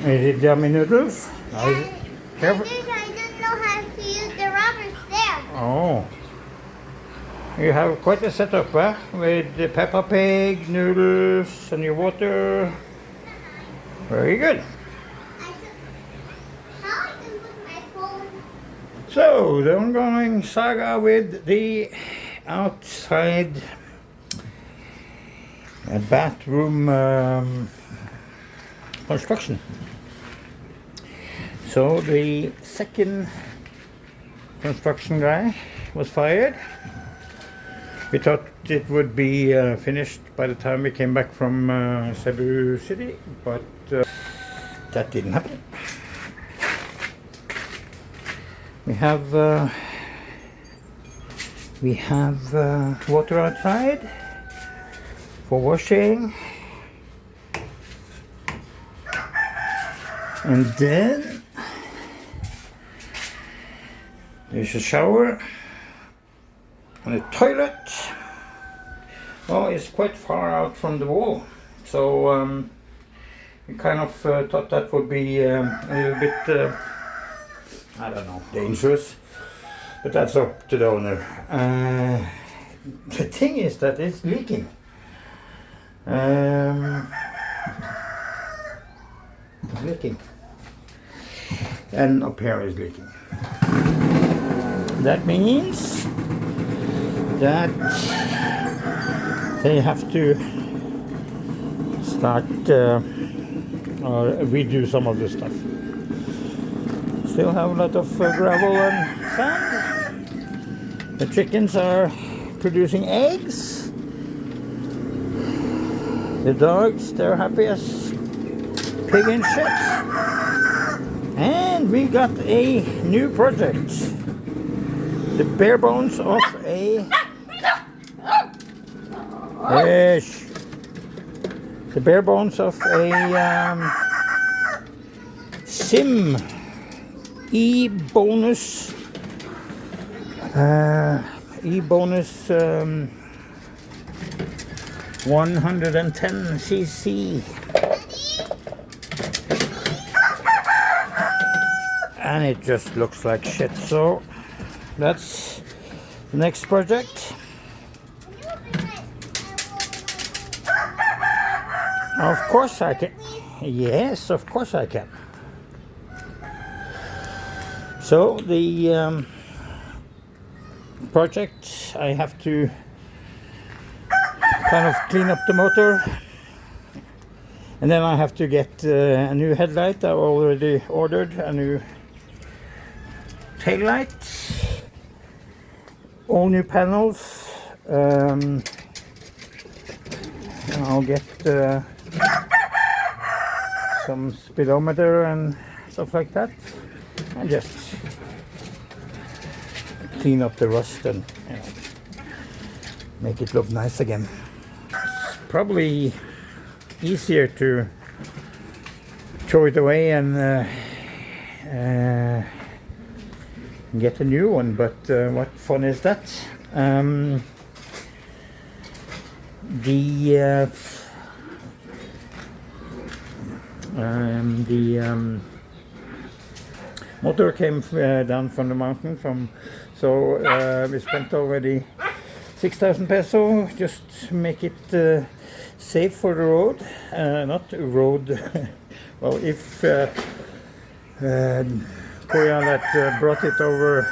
Is it yummy noodles? Careful. I don't know how to use the rubbers there. Oh. You have quite a setup, huh? With the Peppa Pig, noodles, and your water. Very good. How I can put my phone? So, the ongoing saga with the outside bathroom construction. So, the second construction guy was fired. We thought it would be finished by the time we came back from Cebu City, but that didn't happen. We have water outside for washing, and then there's a shower and a toilet. Well, it's quite far out from the wall, so we kind of thought that would be a little bit I don't know, dangerous, but that's up to the owner. The thing is that it's leaking. It's leaking. And up here is leaking. That means that they have to start or redo some of the stuff. Still have a lot of gravel and sand. The chickens are producing eggs. The dogs, they're happy as pig and shit. And we got a new project. The bare bones of a the bare bones of a sim e-bonus 110cc, and it just looks like shit. So that's the next project. Of course I can. Yes, of course I can. So the project, I have to kind of clean up the motor, and then I have to get a new headlight. I already ordered a new tail light, all new panels. I'll get some speedometer and stuff like that, and just clean up the rust and make it look nice again. It's probably easier to throw it away and get a new one, but what fun is that? The motor came down from the mountain, so we spent already 6,000 peso just to make it safe for the road. Not road. Well, if Koya that brought it over,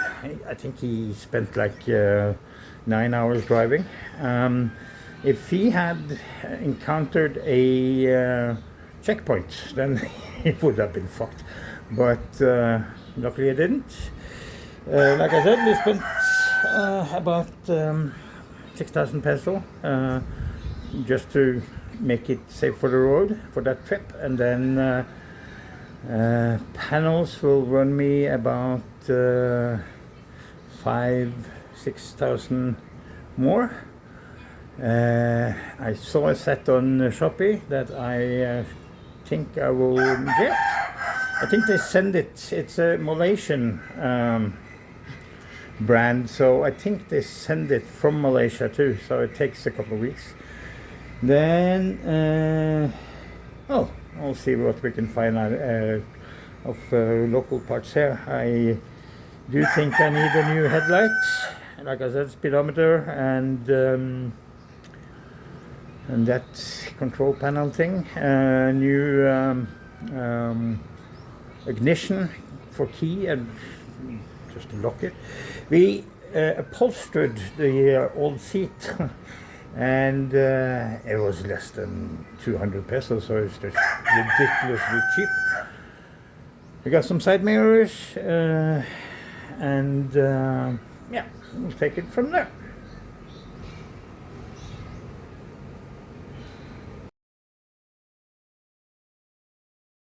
I think he spent like 9 hours driving. If he had encountered a checkpoint, then it would have been fucked. But luckily I didn't. Like I said, we spent about 6,000 peso just to make it safe for the road for that trip, and then panels will run me about 5,000-6,000 more. I saw a set on Shopee that I think I will get. I think they send it. It's a Malaysian brand, so I think they send it from Malaysia too. So it takes a couple of weeks. Then, oh, I'll see what we can find out of local parts here. I do think I need a new headlight, like I said, speedometer, and that control panel thing, new ignition for key and just to lock it. We upholstered the old seat and it was less than 200 pesos, so it's just ridiculously cheap. We got some side mirrors and yeah, we'll take it from there.